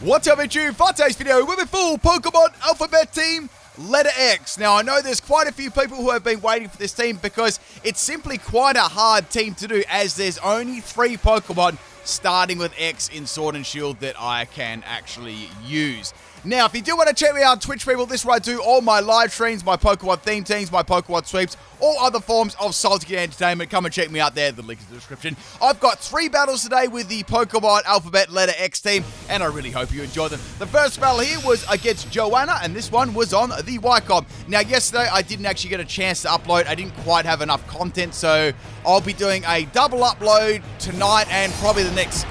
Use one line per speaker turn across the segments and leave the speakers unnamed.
What's up, it's you? For today's video, we're with full Pokemon Alphabet Team, letter X. Now, I know there's quite a few people who have been waiting for this team because it's simply quite a hard team to do, as there's only 3 Pokemon starting with X in Sword and Shield that I can actually use. Now, if you do want to check me out on Twitch, people, this is where I do all my live streams, my Pokemon theme teams, my Pokemon sweeps, all other forms of salty entertainment. Come and check me out there. The link is in the description. I've got 3 battles today with the Pokemon Alphabet Letter X team, and I really hope you enjoy them. The first battle here was against Joanna, and this one was on the Wycombe. Now, yesterday, I didn't actually get a chance to upload. I didn't quite have enough content, so I'll be doing a double upload tonight and probably the next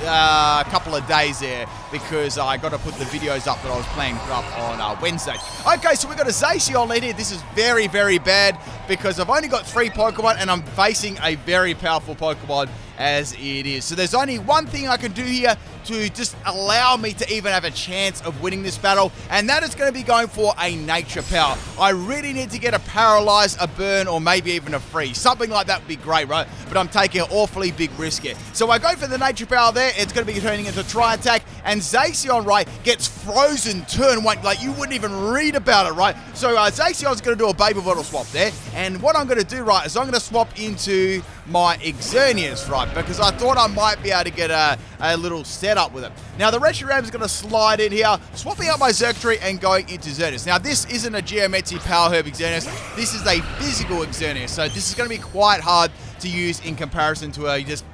couple of days there, because I got to put the videos up that I was planning to up on Wednesday. Okay, so we've got a Zacian lead here. This is very, very bad because I've only got 3 Pokemon and I'm facing a very powerful Pokemon as it is. So there's only one thing I can do here to just allow me to even have a chance of winning this battle, and that is going to be going for a Nature Power. I really need to get a Paralyze, a Burn, or maybe even a Freeze. Something like that would be great, right? But I'm taking an awfully big risk here. So I go for the Nature Power there. It's going to be turning into Tri-Attack, and Zacian, right, gets frozen turn 1. Like, you wouldn't even read about it, right? So Zacian's going to do a Baby Bottle swap there, and what I'm going to do, right, is I'm going to swap into my Xerneas, right, because I thought I might be able to get a little setup with it. Now, the Reshiram is going to slide in here, swapping out my Xerneas and going into Xerneas. Now, this isn't a Geometry Power Herb Xerneas. This is a physical Xerneas, so this is going to be quite hard to use in comparison to a just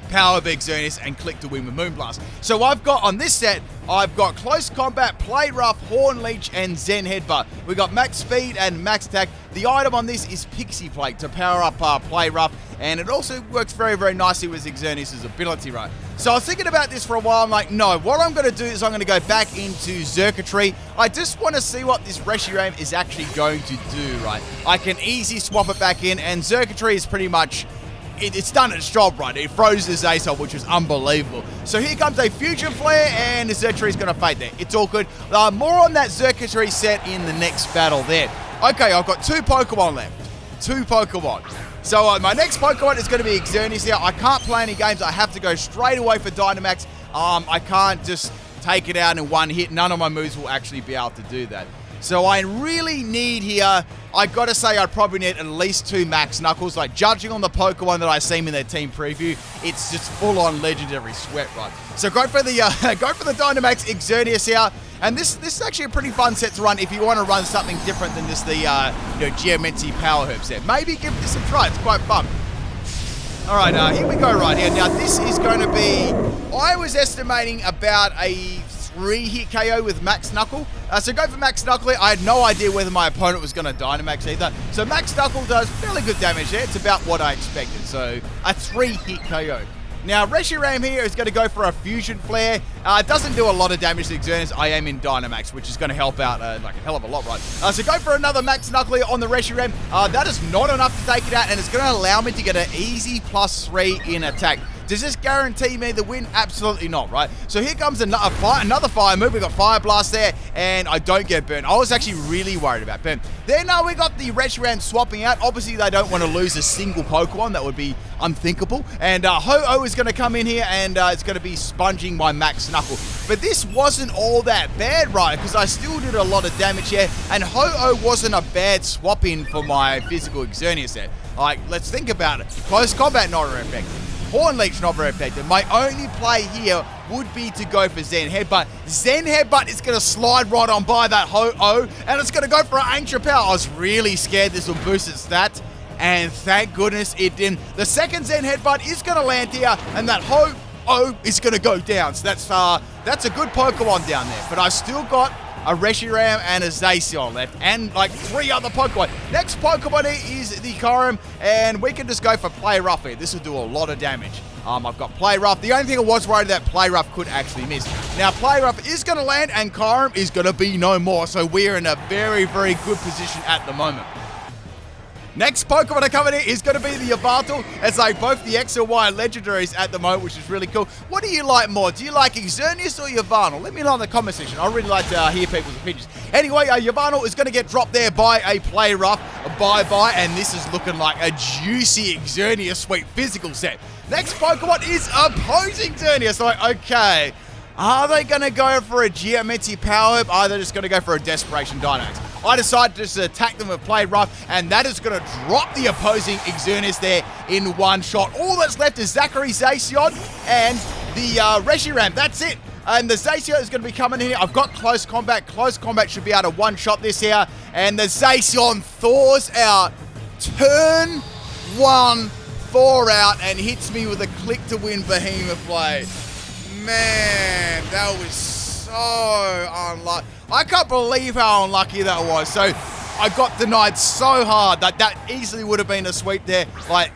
Power Big Xerneas and click to win with Moonblast. So I've got, on this set, I've got Close Combat, Play Rough, Horn Leech, and Zen Headbutt. We've got Max Speed and Max Attack. The item on this is Pixie Plate to power up Play Rough, and it also works very, very nicely with Xerneas' ability, right? So I was thinking about this for a while. I'm like, no, what I'm going to do is I'm going to go back into Xurkitree. I just want to see what this Reshiram is actually going to do, right? I can easily swap it back in, and Xurkitree is pretty much... It's done its job, right? It froze the Zacian, which was unbelievable. So here comes a Fusion Flare, and the Xurkitree is going to fade there. It's all good. More on that Xurkitree set in the next battle there. Okay, I've got 2 Pokemon left. 2 Pokemon. So my next Pokemon is going to be Xerneas here. I can't play any games. I have to go straight away for Dynamax. I can't just take it out in one hit. None of my moves will actually be able to do that. So I really need here, I gotta say I'd probably need at least 2 Max Knuckles. Like, judging on the Pokemon that I've seen in their team preview, it's just full-on legendary sweat, right? So go for the Dynamax Xerneas here. And this is actually a pretty fun set to run if you want to run something different than just the Geometry Power Herb set. Maybe give this a try, it's quite fun. Alright, here we go right here. Now this is going to be, I was estimating about a 3-hit KO with Max Knuckle. So go for Max Knuckle here. I had no idea whether my opponent was going to Dynamax either. So Max Knuckle does fairly good damage there. It's about what I expected. So a 3-hit KO. Now Reshiram here is going to go for a Fusion Flare. It doesn't do a lot of damage to Xerneas. I am in Dynamax, which is going to help out like a hell of a lot, right? So go for another Max Knuckle here on the Reshiram. That is not enough to take it out, and it's going to allow me to get an easy +3 in attack. Does this guarantee me the win? Absolutely not, right? So here comes another fire move. We got Fire Blast there, and I don't get burnt. I was actually really worried about burnt. Then we got the Reshiram swapping out. Obviously, they don't want to lose a single Pokemon. That would be unthinkable. And Ho-Oh is going to come in here, and it's going to be sponging my Max Knuckle. But this wasn't all that bad, right? Because I still did a lot of damage here, and Ho-Oh wasn't a bad swap-in for my physical Xerneas set. Like, let's think about it. Close Combat, not very effective. Horn Leech, not very effective. My only play here would be to go for Zen Headbutt. Zen Headbutt is going to slide right on by that Ho-Oh, and it's going to go for an Ancient Power. I was really scared this would boost its stats, and thank goodness it didn't. The second Zen Headbutt is going to land here, and that Ho-Oh is going to go down. So that's a good Pokemon down there, but I still got a Reshiram and a Zacian left, and like 3 other Pokemon. Next Pokemon here is the Kyurem, and we can just go for Play Rough here. This will do a lot of damage. I've got Play Rough. The only thing I was worried that Play Rough could actually miss. Now Play Rough is going to land, and Kyurem is going to be no more, so we're in a very, very good position at the moment. Next Pokemon to come in here is going to be the Yveltal. It's like both the X and Y legendaries at the moment, which is really cool. What do you like more? Do you like Xerneas or Yveltal? Let me know in the comment section. I really like to hear people's opinions. Anyway, Yveltal is going to get dropped there by a Play Rough. Bye-bye, and this is looking like a juicy Xerneas sweet physical set. Next Pokemon is opposing Xerneas. So, okay, Are they going to go for a Geometry Power Herb? Are they just going to go for a Desperation Dynamax? I decided to just attack them with Play Rough, and that is going to drop the opposing Xerneas there in one shot. All that's left is Zachary Zacian and the Reshiram. That's it. And the Zacian is going to be coming in here. I've got Close Combat. Close Combat should be able to one-shot this here. And the Zacian thaws out. Turn 1, thaw out, and hits me with a click-to-win Behemoth Blade. Man, that was so unlucky. I can't believe how unlucky that was. So I got denied so hard that easily would have been a sweep there. Like,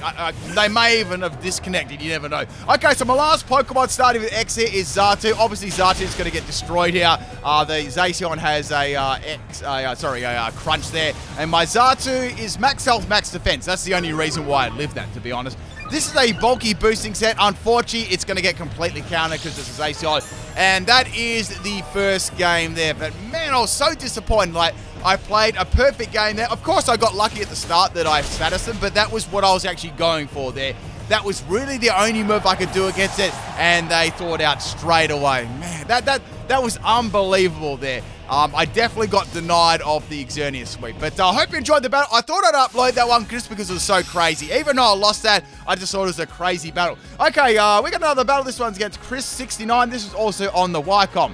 they may even have disconnected. You never know. Okay, so my last Pokemon starting with X here is Xatu. Obviously, Xatu is going to get destroyed here. The Zacian has a crunch there. And my Xatu is max health, max defense. That's the only reason why I lived that, to be honest. This is a bulky boosting set. Unfortunately, it's going to get completely countered because this is Zacian. And that is the first game there. But man, I was so disappointed. Like, I played a perfect game there. Of course, I got lucky at the start that I statused them, but that was what I was actually going for there. That was really the only move I could do against it, and they thawed out straight away. Man, that was unbelievable there. I definitely got denied of the Xerneas sweep, but I hope you enjoyed the battle. I thought I'd upload that one just because it was so crazy. Even though I lost that, I just thought it was a crazy battle. Okay, we got another battle. This one's against Chris69. This is also on the Wycom.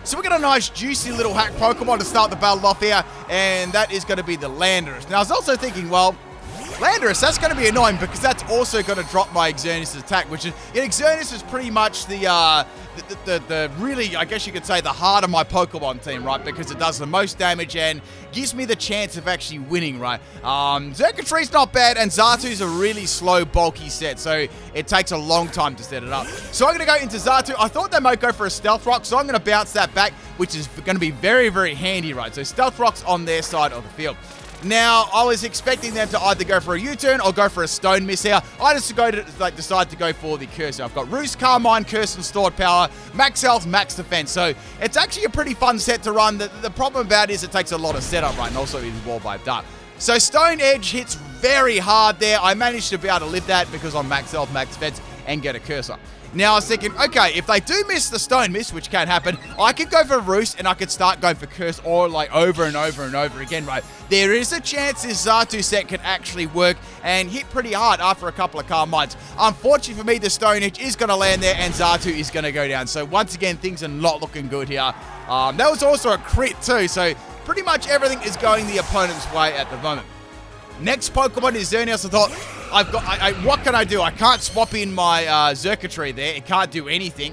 So we got a nice juicy little hack Pokemon to start the battle off here, and that is going to be the Landorus. Now I was also thinking, well, Landorus, that's going to be annoying because that's also going to drop my Xerneas attack, which is, Xerneas is pretty much the really, I guess you could say, the heart of my Pokemon team, right? Because it does the most damage and gives me the chance of actually winning, right? Xercatree's not bad, and Xatu's a really slow, bulky set, so it takes a long time to set it up. So I'm going to go into Xatu. I thought they might go for a Stealth Rock, so I'm going to bounce that back, which is going to be very, very handy, right? So Stealth Rock's on their side of the field. Now, I was expecting them to either go for a U-turn or go for a Stone Miss here. I just decided to go for the Curse. I've got Roost, Carmine, Curse, and Stored Power, max health, max defense. So it's actually a pretty fun set to run. The problem about it is it takes a lot of setup, right? And also it is Wall by Dark. So Stone Edge hits very hard there. I managed to be able to live that because I'm max health, max defense, and get a Cursor. Now I was thinking, okay, if they do miss the Stone Miss, which can happen, I could go for Roost and I could start going for Curse or like over and over and over again, right? There is a chance this Xatu set can actually work and hit pretty hard after a couple of Carmines. Unfortunately for me, the Stone Edge is going to land there and Xatu is going to go down. So once again, things are not looking good here. That was also a crit too, so pretty much everything is going the opponent's way at the moment. Next Pokemon is Xerneas. I thought, what can I do? I can't swap in my Xercatree there. It can't do anything.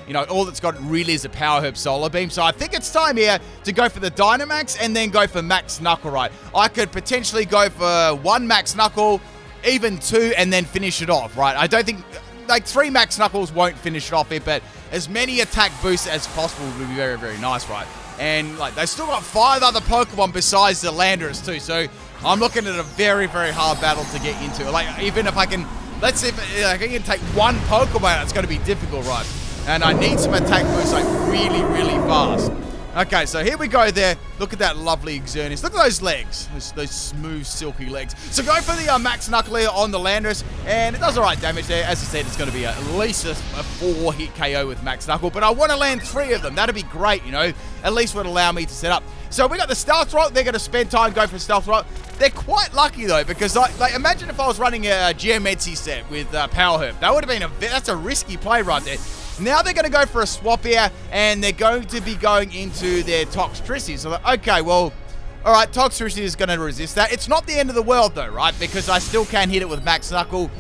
You know, all that's got really is a Power Herb Solar Beam. So I think it's time here to go for the Dynamax and then go for Max Knuckle, right? I could potentially go for 1 Max Knuckle, even 2, and then finish it off, right? I don't think, like, 3 Max Knuckles won't finish it off here, but as many attack boosts as possible would be very, very nice, right? And, like, they've still got 5 other Pokemon besides the Landorus, too. So I'm looking at a very, very hard battle to get into. Like, even if I can, let's see if I can take 1 Pokemon, it's going to be difficult, right? And I need some attack boosts, like, really, really fast. Okay, so here we go there. Look at that lovely Xerneas. Look at those legs. Those smooth, silky legs. So go for the Max Knuckle here on the Landorus, and it does alright damage there. As I said, it's going to be at least a 4-hit KO with Max Knuckle, but I want to land 3 of them. That'd be great, you know. At least would allow me to set up. So we got the Stealth Rock. They're going to spend time going for Stealth Rock. They're quite lucky, though, because, like imagine if I was running a Geometry set with Power Herb. That would have been that's a risky play right there. Now they're going to go for a swap here, and they're going to be going into their Toxtricity. So, okay, well, all right, Toxtricity is going to resist that. It's not the end of the world, though, right? Because I still can hit it with Max Knuckle,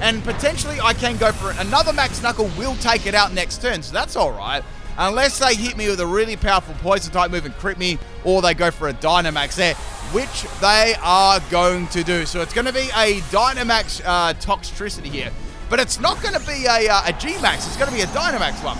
and potentially I can go for it. Another Max Knuckle will take it out next turn, so that's all right. Unless they hit me with a really powerful Poison-type move and crit me, or they go for a Dynamax there, which they are going to do. So it's going to be a Dynamax Toxtricity here. But it's not going to be a G-Max. It's going to be a Dynamax one.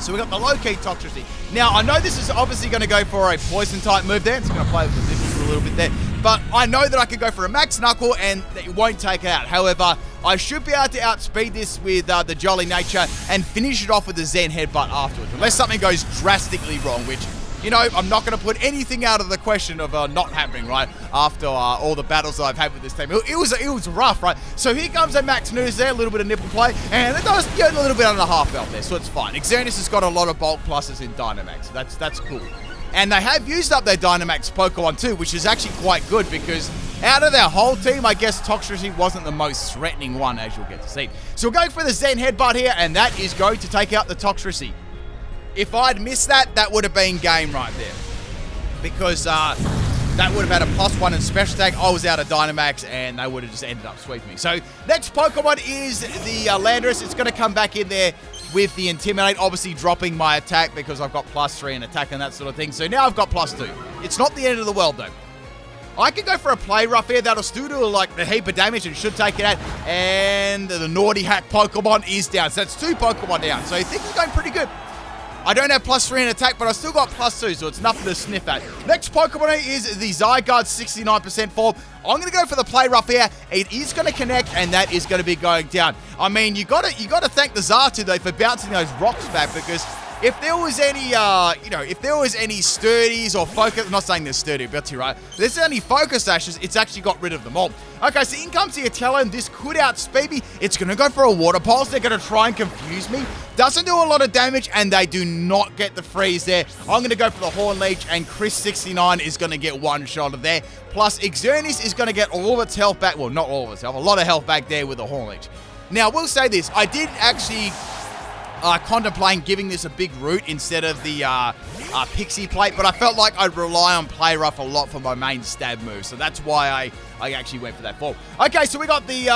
So we got the low-key Toxtricity. Now, I know this is obviously going to go for a Poison-type move there. It's going to play with the difference a little bit there. But I know that I can go for a Max Knuckle and it won't take it out. However, I should be able to outspeed this with the Jolly Nature and finish it off with the Zen Headbutt afterwards. Unless something goes drastically wrong, which you know, I'm not going to put anything out of the question of not happening, right, after all the battles that I've had with this team. It was rough, right? So here comes a Max News there, a little bit of nipple play, and it does get a little bit under half belt there, so it's fine. Xerneas has got a lot of bulk pluses in Dynamax, so that's cool. And they have used up their Dynamax Pokemon too, which is actually quite good because out of their whole team, I guess Toxtricity wasn't the most threatening one, as you'll get to see. So we're going for the Zen Headbutt here, and that is going to take out the Toxtricity. If I'd missed that, that would have been game right there. Because that would have had a +1 in special attack. I was out of Dynamax, and they would have just ended up sweeping me. So next Pokemon is the Landorus. It's going to come back in there with the Intimidate, obviously dropping my attack because I've got +3 in attack and that sort of thing. So now I've got +2. It's not the end of the world, though. I can go for a Play Rough here. That'll still do like a heap of damage and should take it out. And the Naughty Hack Pokemon is down. So that's 2 Pokemon down. So things are going pretty good. I don't have +3 in attack, but I still got +2, so it's nothing to sniff at. Next Pokemon is the Zygarde, 69% form. I'm going to go for the Play Rough here. It is going to connect, and that is going to be going down. I mean, you got to thank the Xerneas though for bouncing those rocks back, because if there was any, if there was any sturdies or focus, I'm not saying there's sturdy ability, right? If there's any focus dashes, it's actually got rid of them all. Okay, so in comes the Atellon. This could outspeed me. It's going to go for a Water Pulse. They're going to try and confuse me. Doesn't do a lot of damage, and they do not get the freeze there. I'm going to go for the Horn Leech, and Chris69 is going to get one shot of there. Plus, Xerneas is going to get all of its health back. Well, not all of its health. A lot of health back there with the Horn Leech. Now, we'll say this. I did actually contemplating giving this a big root instead of the Pixie Plate, but I felt like I'd rely on Play Rough a lot for my main stab move, so that's why I actually went for that form. Okay, so we got the,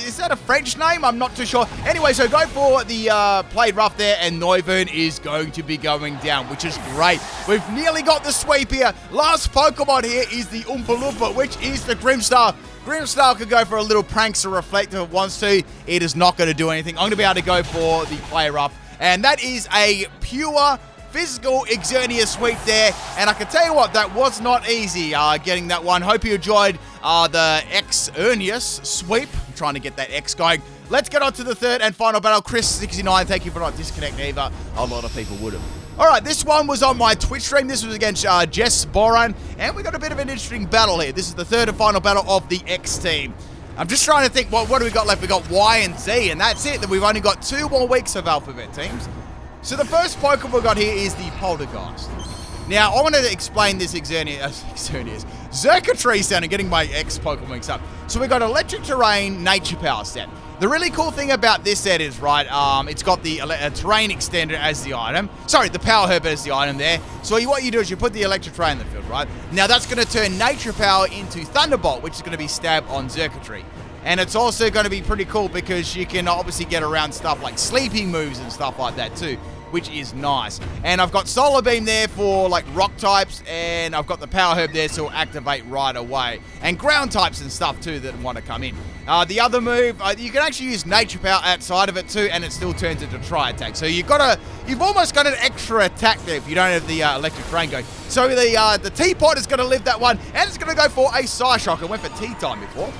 is that a French name? I'm not too sure. Anyway, so go for the Play Rough there, and Noivern is going to be going down, which is great. We've nearly got the sweep here. Last Pokemon here is the Oompa Loompa, which is the Grimmsnarl. Grimmsnarl could go for a little Prankster Reflect if it wants to. It is not going to do anything. I'm going to be able to go for the Play Rough. And that is a pure physical Xerneas sweep there. And I can tell you what, that was not easy getting that one. Hope you enjoyed the Xerneas sweep. I'm trying to get that X going. Let's get on to the third and final battle. Chris69, thank you for not disconnecting either. A lot of people would have. All right, this one was on my Twitch stream. This was against Jess Boran, and we got a bit of an interesting battle here. This is the third and final battle of the X team. I'm just trying to think, what do we got left? We got Y and Z, and that's it. Then we've only got 2 more weeks of alphabet teams. So the first Pokemon we got here is the Poltergeist. Now, I want to explain this Xerneas, Xurkitree sound and getting my X Pokemon mixed up. So we got Electric Terrain, Nature Power set. The really cool thing about this set is, right, it's got the Terrain Extender as the item. Sorry, the Power Herb as the item there. So what you do is you put the Electric Terrain in the field, right? Now that's going to turn Nature Power into Thunderbolt, which is going to be Stab on Xurkitree. And it's also going to be pretty cool because you can obviously get around stuff like sleeping moves and stuff like that too, which is nice. And I've got Solar Beam there for like rock types, and I've got the Power Herb there so it'll activate right away. And ground types and stuff too that want to come in. The other move, you can actually use Nature Power outside of it too, and it still turns into Tri Attack. So you've almost got an extra attack there if you don't have the Electric Terrain going. So the Teapot is going to live that one, and it's going to go for a Psyshock. I went for Tea Time before.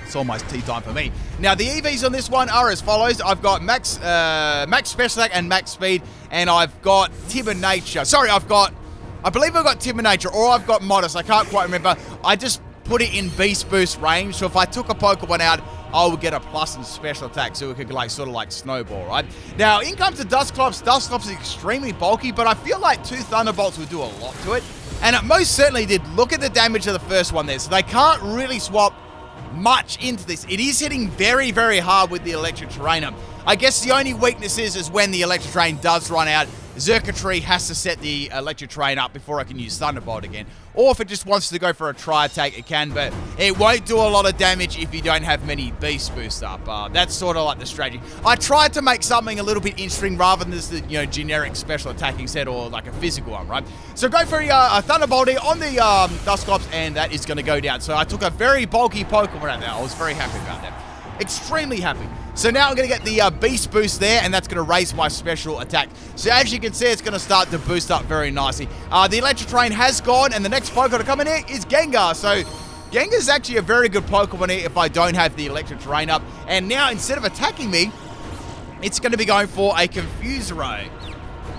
It's almost tea time for me. Now, the EVs on this one are as follows. I've got Max Special Attack and Max Speed, and I've got Timber Nature. Sorry, I believe I've got Timber Nature, or I've got Modest. I can't quite remember. I just put it in Beast Boost range, so if I took a Pokemon out, I would get a plus in Special Attack, so it could sort of like snowball, right? Now, in comes the Dusclops. Dusclops is extremely bulky, but I feel like 2 Thunderbolts would do a lot to it, and it most certainly did. Look at the damage of the first one there, so they can't really swap much into this. It is hitting very, very hard with the Electric Terrain. I guess the only weakness is when the Electric Terrain does run out, Xurkitree has to set the Electric Terrain up before I can use Thunderbolt again. Or if it just wants to go for a Tri Attack, it can, but it won't do a lot of damage if you don't have many Beast Boosts up. That's sort of like the strategy. I tried to make something a little bit interesting rather than just the generic special attacking set or like a physical one, right? So go for a Thunderbolt here on the Dusclops, and that is going to go down. So I took a very bulky Pokemon out there. I was very happy about that. Extremely happy. So now I'm going to get the Beast Boost there, and that's going to raise my special attack. So as you can see, it's going to start to boost up very nicely. The Electric Terrain has gone, and the next Pokemon to come in here is Gengar. So Gengar is actually a very good Pokemon here if I don't have the Electric Terrain up. And now, instead of attacking me, it's going to be going for a Confuse Ray.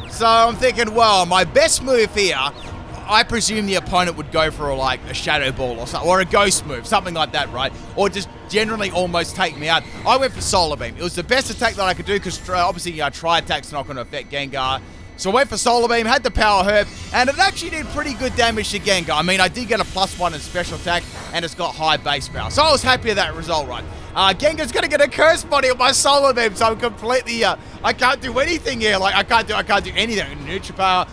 So So I'm thinking, well, my best move here, I presume the opponent would go for like a Shadow Ball or something, or a Ghost move, something like that, right? Or just generally almost take me out. I went for Solar Beam. It was the best attack that I could do because obviously Tri-Attack's not going to affect Gengar. So I went for Solar Beam, had the Power Herb, and it actually did pretty good damage to Gengar. I mean, I did get a +1 in special attack, and it's got high base power. So I was happy with that result, right? Gengar's going to get a Curse Body on my Solar Beam, so I'm completely, I can't do anything here. Like, I can't do anything. Neutral Power,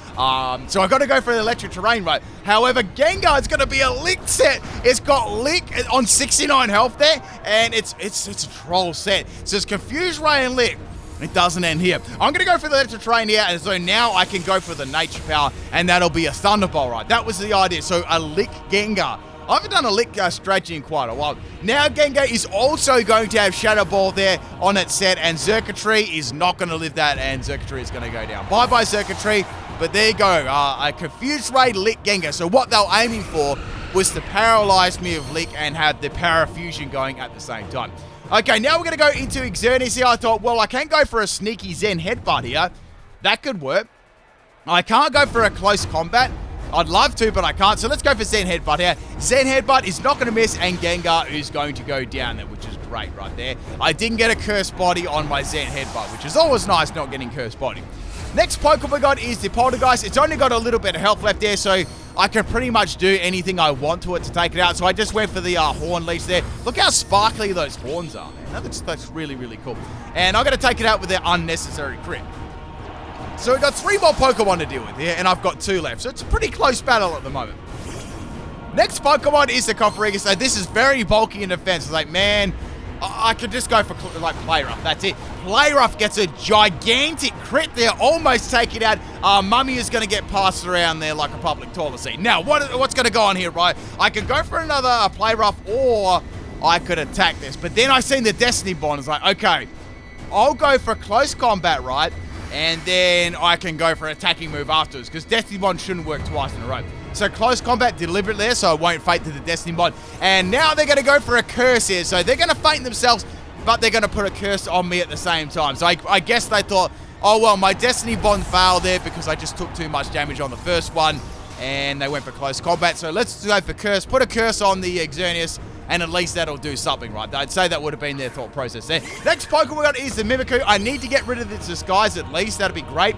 so I got to go for the Electric Terrain, right? However, Gengar is going to be a Lick set. It's got Lick on 69 health there, and it's a Troll set. So it's Confuse Ray and Lick. It doesn't end here. I'm going to go for the Electric Terrain here, and so now I can go for the Nature Power, and that'll be a Thunderbolt, right? That was the idea. So a Lick Gengar. I haven't done a Lick strategy in quite a while. Now Gengar is also going to have Shadow Ball there on its set, and Xerneas is not going to live that, and Xerneas is going to go down. Bye-bye, Xerneas. But there you go. A Confused Ray Lick Gengar. So what they were aiming for was to paralyze me with Lick and have the Parafusion going at the same time. Okay, now we're going to go into Xerneas here. I thought, well, I can go for a sneaky Zen Headbutt here. That could work. I can't go for a close combat. I'd love to, but I can't. So let's go for Zen Headbutt here. Zen Headbutt is not going to miss, and Gengar is going to go down there, which is great right there. I didn't get a Cursed Body on my Zen Headbutt, which is always nice not getting Cursed Body. Next Pokemon we got is the Poltergeist. It's only got a little bit of health left there, so I can pretty much do anything I want to it to take it out. So I just went for the Horn Leech there. Look how sparkly those horns are, man. That's really, really cool. And I'm going to take it out with the unnecessary crit. So we've got 3 more Pokemon to deal with here, and I've got 2 left. So it's a pretty close battle at the moment. Next Pokemon is the Cofferegus. So this is very bulky in defense. It's like, man, I could just go for like Play Rough. That's it. Play Rough gets a gigantic crit there, almost take it out. Mummy is going to get passed around there like a public toilet seat. Now, what's going to go on here, right? I could go for another Play Rough, or I could attack this. But then I seen the Destiny Bond. It's like, okay, I'll go for close combat, right? And then I can go for an attacking move afterwards, because Destiny Bond shouldn't work twice in a row. So close combat deliberately there, so I won't fate to the Destiny Bond. And now they're going to go for a curse here. So they're going to feint themselves, but they're going to put a curse on me at the same time. So I guess they thought, oh, well, my Destiny Bond failed there because I just took too much damage on the first one. And they went for close combat. So let's go for curse. Put a curse on the Xerneas, and at least that'll do something, right? I'd say that would have been their thought process there. Next Pokemon we got is the Mimikyu. I need to get rid of its disguise at least. That'd be great.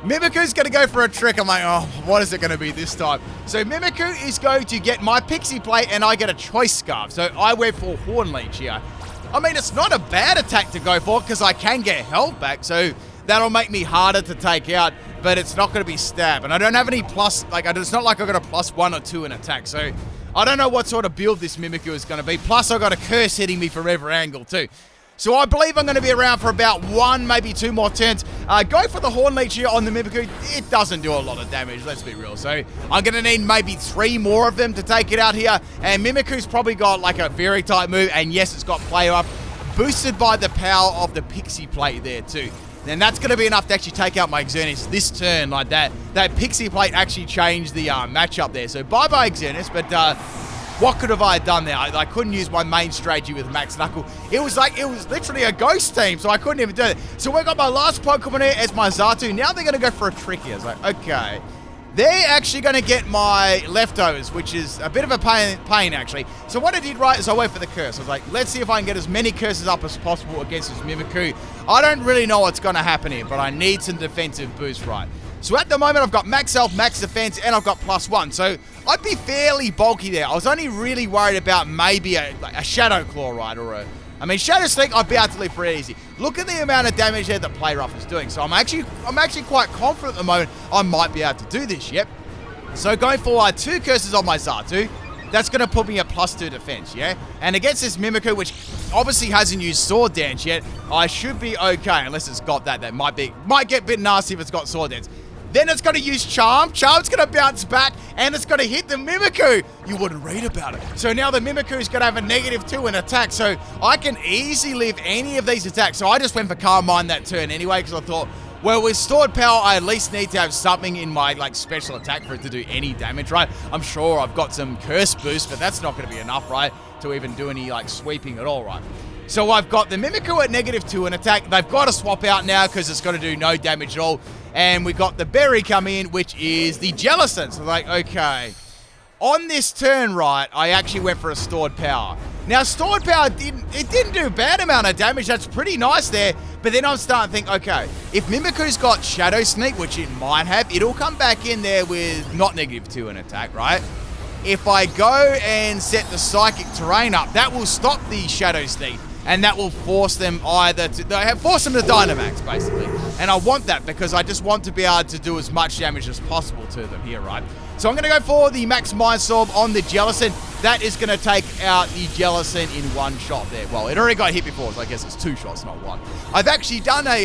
Mimikyu's going to go for a trick. I'm like, oh, what is it going to be this time? So Mimikyu is going to get my Pixie Plate, and I get a Choice Scarf. So I went for Horn Leech here. I mean, it's not a bad attack to go for because I can get health back. So that'll make me harder to take out, but it's not going to be stab. And I don't have any plus, like, it's not like I've got a +1 or 2 in attack. So I don't know what sort of build this Mimikyu is going to be. Plus, I've got a curse hitting me from every angle too. So I believe I'm going to be around for about 1, maybe 2 more turns. Go for the Horn Leech here on the Mimikyu. It doesn't do a lot of damage, let's be real. So I'm going to need maybe 3 more of them to take it out here. And Mimikyu's probably got like a Fairy type move. And yes, it's got Play Up, boosted by the power of the Pixie Plate there too. And that's going to be enough to actually take out my Xerneas this turn like that. That Pixie Plate actually changed the matchup there. So bye-bye Xerneas, but what could have I done there? I couldn't use my main strategy with Max Knuckle. It was literally a ghost team, so I couldn't even do it. So we got my last Pokemon here as my Xatu. Now they're going to go for a trick here. It's like, okay. They're actually going to get my leftovers, which is a bit of a pain actually. So what I did right is I went for the curse. I was like, let's see if I can get as many curses up as possible against this Mimikyu. I don't really know what's going to happen here, but I need some defensive boost, right? So at the moment, I've got max health, max defense, and I've got +1. So I'd be fairly bulky there. I was only really worried about maybe a Shadow Claw, right? Or Shadow Sneak, I'd be able to live pretty easy. Look at the amount of damage there that Play Rough is doing. So I'm actually quite confident at the moment I might be able to do this, yep. So going for 2 curses on my Xatu. That's going to put me at +2 defense, yeah? And against this Mimikyu, which obviously hasn't used Sword Dance yet, I should be okay, unless it's got that. That might get a bit nasty if it's got Sword Dance. Then it's going to use Charm. Charm's going to bounce back, and it's going to hit the Mimikyu. You wouldn't read about it. So now the Mimikyu is going to have a -2 in attack, so I can easily live any of these attacks. So I just went for Calm Mind that turn anyway, because I thought, well, with stored power, I at least need to have something in my special attack for it to do any damage, right? I'm sure I've got some Curse Boost, but that's not going to be enough, right, to even do any sweeping at all, right? So I've got the Mimikyu at -2 in attack. They've got to swap out now because it's going to do no damage at all. And we got the berry come in, which is the Jellicent. So like, okay. On this turn, right, I actually went for a stored power. Now, stored power didn't do a bad amount of damage. That's pretty nice there. But then I'm starting to think, okay, if Mimikyu's got Shadow Sneak, which it might have, it'll come back in there with not -2 in attack, right? If I go and set the Psychic Terrain up, that will stop the Shadow Sneak. And that will force them force them to Dynamax, basically. And I want that because I just want to be able to do as much damage as possible to them here, right? So I'm going to go for the Max Mindstorm on the Jellicent. That is going to take out the Jellicent in one shot there. Well, it already got hit before, so I guess it's 2 shots, not 1. I've actually done a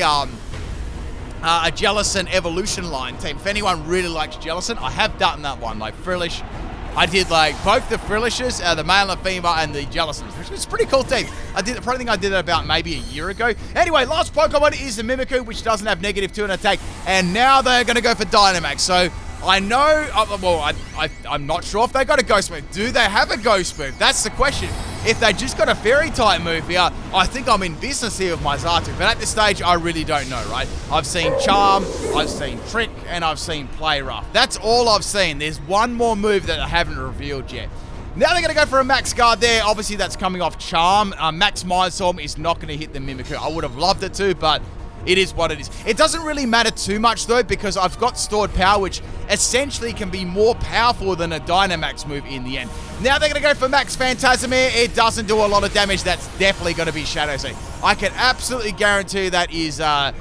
Jellicent evolution line team. If anyone really likes Jellicent, I have done that one, like Frillish. I did like both the Frillishes, the male and female, and the Jellicents, which is a pretty cool team. Probably think I did it about maybe a year ago. Anyway, last Pokemon is the Mimikyu, which doesn't have -2 in attack, and now they're going to go for Dynamax. So I know, I'm not sure if they got a Ghost move. Do they have a Ghost move? That's the question. If they just got a Fairy type move here, I think I'm in business here with my Xatu. But at this stage, I really don't know, right? I've seen Charm, I've seen Trick, and I've seen Play Rough. That's all I've seen. There's one more move that I haven't revealed yet. Now they're going to go for a Max Guard there. Obviously, that's coming off Charm. Max Mindstorm is not going to hit the Mimikyu. I would have loved it to, but it is what it is. It doesn't really matter too much, though, because I've got stored power, which essentially can be more powerful than a Dynamax move in the end. Now they're going to go for Max Phantasmere. It doesn't do a lot of damage. That's definitely going to be Shadow Sneak. I can absolutely guarantee that is, the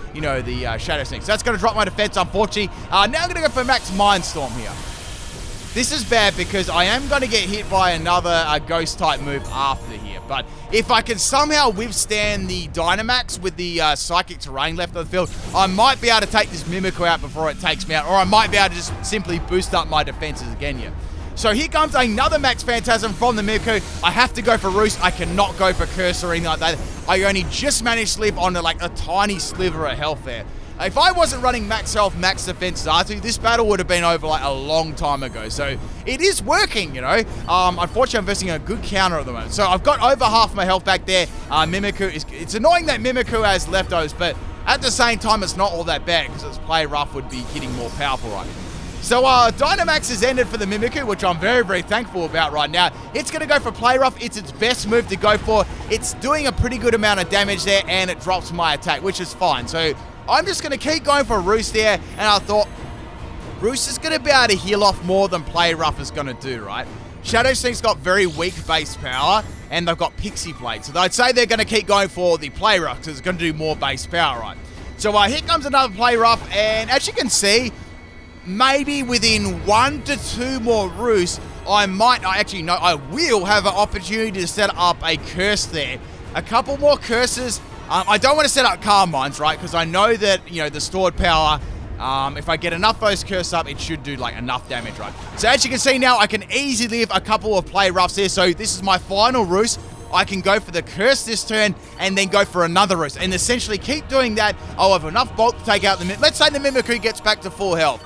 Shadow Sneak. So that's going to drop my defense, unfortunately. Now I'm going to go for Max Mindstorm here. This is bad because I am going to get hit by another Ghost-type move after here. But if I can somehow withstand the Dynamax with the Psychic Terrain left on the field, I might be able to take this Mimikyu out before it takes me out. Or I might be able to just simply boost up my defenses again here. So here comes another Max Phantasm from the Mimikyu. I have to go for Roost. I cannot go for Curse or anything like that. I only just managed to live on like a tiny sliver of health there. If I wasn't running max health, max defense Xatu, this battle would have been over like a long time ago. So it is working, you know. Unfortunately, I'm versing a good counter at the moment. So I've got over half my health back there. Mimikyu it's annoying that Mimikyu has leftovers, but at the same time, it's not all that bad because its Play Rough would be hitting more powerful right now. So Dynamax has ended for the Mimikyu, which I'm very, very thankful about right now. It's going to go for Play Rough. It's its best move to go for. It's doing a pretty good amount of damage there, and it drops my attack, which is fine. So I'm just going to keep going for Roost there, and I thought Roost is going to be able to heal off more than Play Rough is going to do, right? Shadow Sneak's got very weak base power, and they've got Pixie Blade. So I'd say they're going to keep going for the Play Rough, because it's going to do more base power, right? So here comes another Play Rough, and as you can see, maybe within 1 to 2 more Roosts, I will have an opportunity to set up a Curse there. A couple more Curses. I don't want to set up Calm Minds, right? Because I know that, the stored power, if I get enough of those Curse up, it should do, like, enough damage, right? So as you can see now, I can easily live a couple of Play Roughs here. So this is my final Roost. I can go for the Curse this turn and then go for another Roost. And essentially keep doing that. I'll have enough bulk to take out the Mimikyu. Let's say the Mimikyu gets back to full health.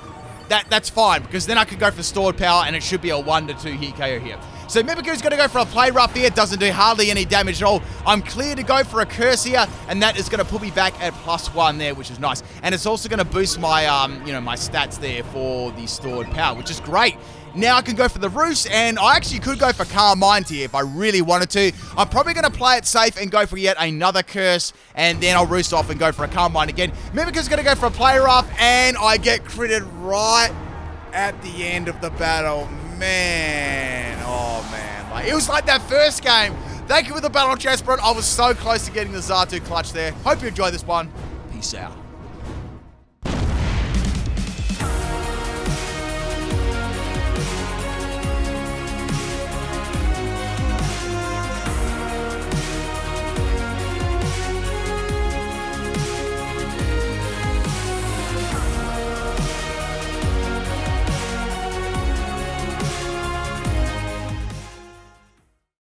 That's fine, because then I can go for stored power, and it should be a 1 to 2 hit KO here. So Mimikyu's going to go for a Play Rough here. Doesn't do hardly any damage at all. I'm clear to go for a Curse here, and that is going to put me back at +1 there, which is nice. And it's also going to boost my, my stats there for the stored power, which is great. Now I can go for the Roost, and I actually could go for Calm Mind here if I really wanted to. I'm probably going to play it safe and go for yet another Curse, and then I'll Roost off and go for a Calm Mind again. Mimikyu's going to go for a Play Rough, and I get critted right at the end of the battle. Man, oh man. Like, it was like that first game. Thank you for the battle, Chessbrot. I was so close to getting the Xatu clutch there. Hope you enjoyed this one. Peace out.